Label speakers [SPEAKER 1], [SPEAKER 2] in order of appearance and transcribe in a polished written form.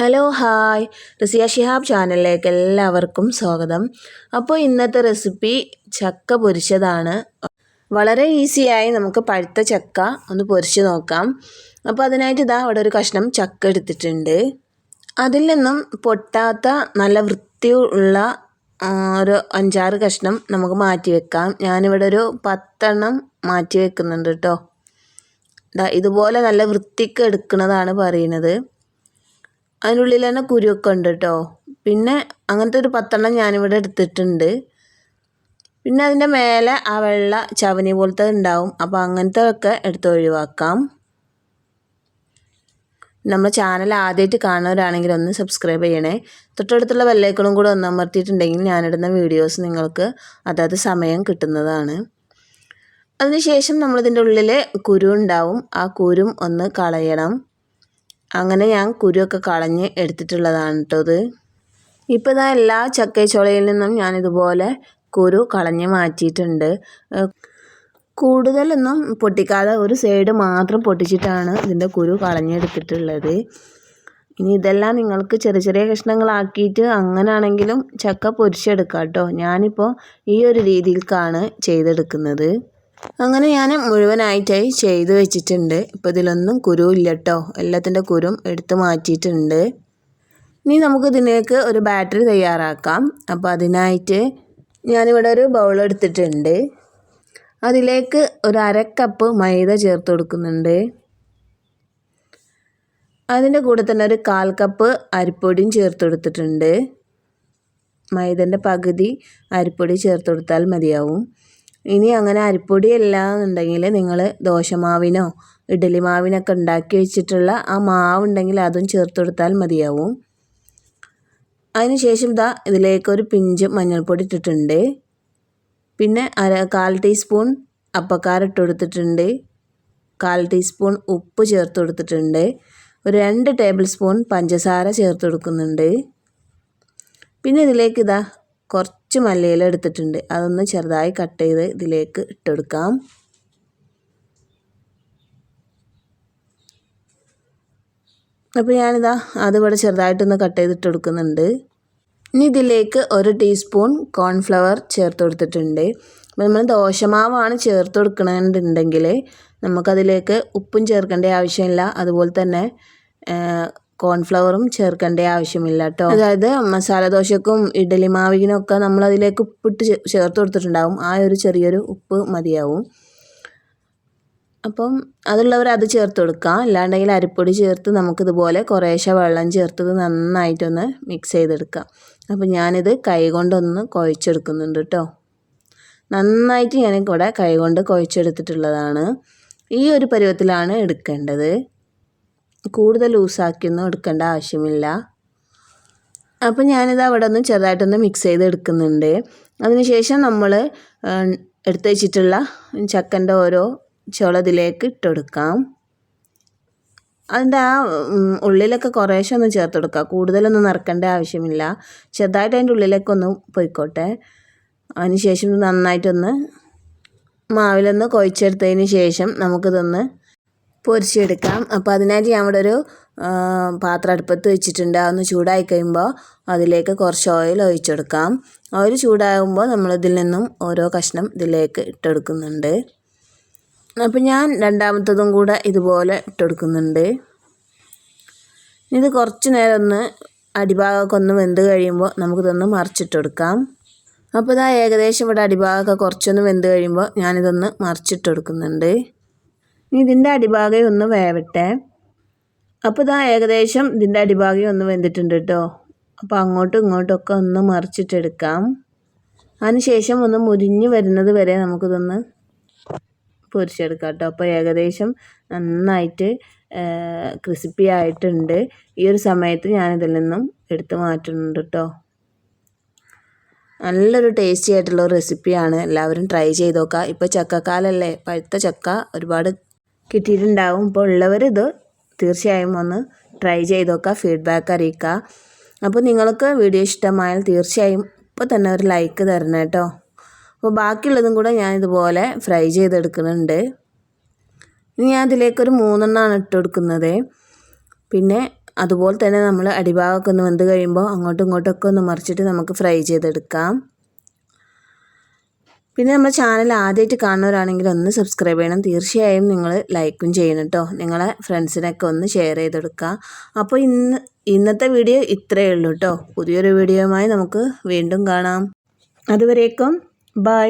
[SPEAKER 1] Hello hi Raziya Shihab ചാനലിലേക്ക് എല്ലാവർക്കും സ്വാഗതം. അപ്പോൾ ഇന്നത്തെ റെസിപ്പി ചക്ക പൊരിച്ചതാണ്. വളരെ ഈസിയായി നമുക്ക് പഴുത്ത ചക്ക ഒന്ന് പൊരിച്ച് നോക്കാം. അപ്പോൾ അതിനായിട്ട് ഇതാ അവിടെ ഒരു കഷ്ണം ചക്ക എടുത്തിട്ടുണ്ട്. അതിൽ നിന്നും പൊട്ടാത്ത നല്ല വൃത്തിയുള്ള ഒരു 5-6 കഷ്ണം നമുക്ക് മാറ്റി വെക്കാം. ഞാനിവിടെ ഒരു 10 മാറ്റി വെക്കുന്നുണ്ട് കേട്ടോ. ഇതുപോലെ നല്ല വൃത്തിക്ക് എടുക്കുന്നതാണ് പറയുന്നത്. അതിനുള്ളിൽ തന്നെ കുരുവൊക്കെ ഉണ്ട് കേട്ടോ. പിന്നെ അങ്ങനത്തെ ഒരു 10 ഞാനിവിടെ എടുത്തിട്ടുണ്ട്. പിന്നെ അതിൻ്റെ മേലെ ആ വെള്ള ചവനി പോലത്തെ ഉണ്ടാവും. അപ്പോൾ അങ്ങനത്തെ ഒക്കെ എടുത്ത് ഒഴിവാക്കാം. നമ്മുടെ ചാനൽ ആദ്യമായിട്ട് കാണുന്നവരാണെങ്കിൽ ഒന്ന് സബ്സ്ക്രൈബ് ചെയ്യണേ. തൊട്ടടുത്തുള്ള ബെല്ലൈക്കണും കൂടെ ഒന്ന് അമർത്തിയിട്ടുണ്ടെങ്കിൽ ഞാനിടുന്ന വീഡിയോസ് നിങ്ങൾക്ക് അതാത് സമയം കിട്ടുന്നതാണ്. അതിനുശേഷം നമ്മളിതിൻ്റെ ഉള്ളിൽ കുരു ഉണ്ടാവും. ആ കുരും ഒന്ന് കളയണം. അങ്ങനെ ഞാൻ കുരുവൊക്കെ കളഞ്ഞ് എടുത്തിട്ടുള്ളതാണ് കേട്ടോ ഇത്. ഇപ്പോൾ ഇതാ എല്ലാ ചക്കച്ചുളയിൽ നിന്നും ഞാനിതുപോലെ കുരു കളഞ്ഞ് മാറ്റിയിട്ടുണ്ട്. കൂടുതലൊന്നും പൊട്ടിക്കാതെ ഒരു സൈഡ് മാത്രം പൊട്ടിച്ചിട്ടാണ് ഇതിൻ്റെ കുരു കളഞ്ഞെടുത്തിട്ടുള്ളത്. ഇനി ഇതെല്ലാം നിങ്ങൾക്ക് ചെറിയ ചെറിയ കഷ്ണങ്ങളാക്കിയിട്ട് അങ്ങനെയാണെങ്കിലും ചക്ക പൊരിച്ചെടുക്കാം കേട്ടോ. ഞാനിപ്പോൾ ഈ ഒരു രീതിയിലേക്കാണ് ചെയ്തെടുക്കുന്നത്. അങ്ങനെ ഞാൻ മുഴുവനായിട്ടായി ചെയ്ത് വെച്ചിട്ടുണ്ട്. ഇപ്പോൾ ഇതിലൊന്നും കുരു ഇല്ല കേട്ടോ. എല്ലാത്തിൻ്റെ കുരും എടുത്ത് മാറ്റിയിട്ടുണ്ട്. ഇനി നമുക്കിതിലേക്ക് ഒരു ബാറ്ററി തയ്യാറാക്കാം. അപ്പോൾ അതിനായിട്ട് ഞാനിവിടെ ഒരു ബൗൾ എടുത്തിട്ടുണ്ട്. അതിലേക്ക് ഒരു 1/2 കപ്പ് മൈദ ചേർത്ത് കൊടുക്കുന്നുണ്ട്. അതിൻ്റെ കൂടെ തന്നെ ഒരു 1/4 കപ്പ് അരിപ്പൊടിയും ചേർത്ത് കൊടുത്തിട്ടുണ്ട്. മൈദൻ്റെ പകുതി അരിപ്പൊടി ചേർത്ത് കൊടുത്താൽ മതിയാവും. ഇനി അങ്ങനെ അരിപ്പൊടി അല്ല എന്നുണ്ടെങ്കിൽ നിങ്ങൾ ദോശമാവിനോ ഇഡ്ഡലി മാവിനൊക്കെ ഉണ്ടാക്കി വെച്ചിട്ടുള്ള ആ മാവുണ്ടെങ്കിൽ അതും ചേർത്ത് കൊടുത്താൽ മതിയാവും. അതിനുശേഷം ഇതിലേക്ക് ഒരു പിഞ്ച് മഞ്ഞൾപ്പൊടി ഇട്ടിട്ടുണ്ട്. പിന്നെ 1/4 ടീസ്പൂൺ അപ്പക്കാരം ഇട്ട് കൊടുത്തിട്ടുണ്ട്. 1/4 ടീസ്പൂൺ ഉപ്പ് ചേർത്ത് കൊടുത്തിട്ടുണ്ട്. ഒരു 2 ടേബിൾ സ്പൂൺ പഞ്ചസാര ചേർത്ത് കൊടുക്കുന്നുണ്ട്. പിന്നെ ഇതിലേക്ക് കുറച്ച് മല്ലിയില എടുത്തിട്ടുണ്ട്. അതൊന്ന് ചെറുതായി കട്ട് ചെയ്ത് ഇതിലേക്ക് ഇട്ടെടുക്കാം. അപ്പോൾ ഞാനിതാ അതിവിടെ ചെറുതായിട്ടൊന്ന് കട്ട് ചെയ്തിട്ട് കൊടുക്കുന്നുണ്ട്. ഇനി ഇതിലേക്ക് 1 ടീസ്പൂൺ കോൺഫ്ലവർ ചേർത്ത് കൊടുത്തിട്ടുണ്ട്. അപ്പോൾ നമ്മൾ ദോശമാവാണ് ചേർത്ത് കൊടുക്കണമെന്നുണ്ടെങ്കിൽ നമുക്കതിലേക്ക് ഉപ്പും ചേർക്കേണ്ട ആവശ്യമില്ല. അതുപോലെ തന്നെ കോൺഫ്ലവറും ചേർക്കേണ്ട ആവശ്യമില്ല കേട്ടോ. അതായത് മസാല ദോശക്കും ഇഡ്ഡലി മാവിനൊക്കെ നമ്മളതിലേക്ക് ഉപ്പിട്ട് ചേർത്ത് കൊടുത്തിട്ടുണ്ടാവും. ആ ഒരു ചെറിയൊരു ഉപ്പ് മതിയാവും. അപ്പം അതുള്ളവർ അത് ചേർത്ത് കൊടുക്കാം. അല്ലാണ്ടെങ്കിൽ അരിപ്പൊടി ചേർത്ത് നമുക്കിതുപോലെ കുറേശ്ശെ വെള്ളം ചേർത്തത് നന്നായിട്ടൊന്ന് മിക്സ് ചെയ്തെടുക്കാം. അപ്പം ഞാനിത് കൈ കൊണ്ടൊന്ന് കുഴച്ചെടുക്കുന്നുണ്ട് കേട്ടോ. നന്നായിട്ട് ഞാനിവിടെ കൈ കൊണ്ട് കുഴച്ചെടുത്തിട്ടുള്ളതാണ്. ഈ ഒരു പരുവത്തിലാണ് എടുക്കേണ്ടത്. കൂടുതൽ ലൂസാക്കിയൊന്നും എടുക്കേണ്ട ആവശ്യമില്ല. അപ്പം ഞാനിത് അവിടെ ഒന്ന് ചെറുതായിട്ടൊന്ന് മിക്സ് ചെയ്ത് എടുക്കുന്നുണ്ട്. അതിനുശേഷം നമ്മൾ എടുത്ത് വെച്ചിട്ടുള്ള ചക്കൻ്റെ ഓരോ ചുളതിലേക്ക് ഇട്ടെടുക്കാം. അതിൻ്റെ ആ ഉള്ളിലൊക്കെ കുറേശ്ശെ ഒന്ന് ചേർത്ത് കൊടുക്കുക. കൂടുതലൊന്നും നിറക്കേണ്ട ആവശ്യമില്ല. ചെറുതായിട്ട് അതിൻ്റെ ഉള്ളിലേക്കൊന്ന് പോയിക്കോട്ടെ. അതിനുശേഷം നന്നായിട്ടൊന്ന് മാവിലൊന്ന് കുഴച്ചെടുത്തതിന് ശേഷം നമുക്കിതൊന്ന് പൊരിച്ചെടുക്കാം. അപ്പോൾ അതിനായിട്ട് ഞാൻ ഇവിടെ ഒരു പാത്രം അടുപ്പത്ത് വെച്ചിട്ടുണ്ട്. അതൊന്ന് ചൂടായി കഴിയുമ്പോൾ അതിലേക്ക് കുറച്ച് ഓയിൽ ഒഴിച്ചെടുക്കാം. ഓയിൽ ചൂടാകുമ്പോൾ നമ്മളിതിൽ നിന്നും ഓരോ കഷ്ണം ഇതിലേക്ക് ഇട്ടെടുക്കുന്നുണ്ട്. അപ്പോൾ ഞാൻ രണ്ടാമത്തതും കൂടെ ഇതുപോലെ ഇട്ടെടുക്കുന്നുണ്ട്. ഇത് കുറച്ച് നേരം ഒന്ന് അടിഭാഗമൊക്കെ ഒന്ന് വെന്ത് കഴിയുമ്പോൾ നമുക്കിതൊന്ന് മറിച്ചിട്ടെടുക്കാം. അപ്പോൾ ഏകദേശം ഇവിടെ അടിഭാഗമൊക്കെ കുറച്ചൊന്ന് വെന്ത് കഴിയുമ്പോൾ ഞാനിതൊന്ന് മറിച്ചിട്ടെടുക്കുന്നുണ്ട്. ഇനി ഇതിൻ്റെ അടിഭാഗം ഒന്ന് വേവട്ടെ. അപ്പോൾ ഏകദേശം ഇതിൻ്റെ അടിഭാഗം ഒന്ന് വെന്തിട്ടുണ്ട് കേട്ടോ. അപ്പോൾ അങ്ങോട്ടും ഇങ്ങോട്ടൊക്കെ ഒന്ന് മറിച്ചിട്ടെടുക്കാം. അതിനുശേഷം ഒന്ന് മുരിഞ്ഞ് വരുന്നത് വരെ നമുക്കിതൊന്ന് പൊരിച്ചെടുക്കാം കേട്ടോ. അപ്പോൾ ഏകദേശം നന്നായിട്ട് ക്രിസ്പി ആയിട്ടുണ്ട്. ഈ ഒരു സമയത്ത് ഞാനിതിൽ നിന്നും എടുത്ത് മാറ്റുന്നുണ്ട് കേട്ടോ. നല്ലൊരു ടേസ്റ്റി ആയിട്ടുള്ള റെസിപ്പിയാണ്. എല്ലാവരും ട്രൈ ചെയ്ത് നോക്കുക. ഇപ്പോൾ ചക്കക്കാലല്ലേ, പഴുത്ത ചക്ക ഒരുപാട് കിട്ടിയിട്ടുണ്ടാവും. ഇപ്പോൾ ഉള്ളവരിത് തീർച്ചയായും ഒന്ന് ട്രൈ ചെയ്ത് നോക്കുക. ഫീഡ്ബാക്ക് അറിയിക്കുക. അപ്പോൾ നിങ്ങൾക്ക് വീഡിയോ ഇഷ്ടമായാൽ തീർച്ചയായും ഇപ്പോൾ തന്നെ ഒരു ലൈക്ക് തരണം കേട്ടോ. അപ്പോൾ ബാക്കിയുള്ളതും കൂടെ ഞാനിതുപോലെ ഫ്രൈ ചെയ്തെടുക്കുന്നുണ്ട്. ഇനി ഞാൻ ഇതിലേക്കൊരു 3 ഇട്ട് കൊടുക്കുന്നത്. പിന്നെ അതുപോലെ തന്നെ നമ്മൾ അടിഭാഗമൊക്കെ ഒന്ന് വെന്ത് കഴിയുമ്പോൾ അങ്ങോട്ടും ഇങ്ങോട്ടൊക്കെ ഒന്ന് മറിച്ചിട്ട് നമുക്ക് ഫ്രൈ ചെയ്തെടുക്കാം. പിന്നെ നമ്മുടെ ചാനൽ ആദ്യമായിട്ട് കാണുന്നവരാണെങ്കിൽ ഒന്ന് സബ്സ്ക്രൈബ് ചെയ്യണം. തീർച്ചയായും നിങ്ങൾ ലൈക്കും ചെയ്യണം കേട്ടോ. നിങ്ങളെ ഫ്രണ്ട്സിനൊക്കെ ഒന്ന് ഷെയർ ചെയ്തെടുക്കുക. അപ്പോൾ ഇന്നത്തെ വീഡിയോ ഇത്രയേ ഉള്ളൂ കേട്ടോ. പുതിയൊരു വീഡിയോയുമായി നമുക്ക് വീണ്ടും കാണാം. അതുവരേക്കും ബൈ.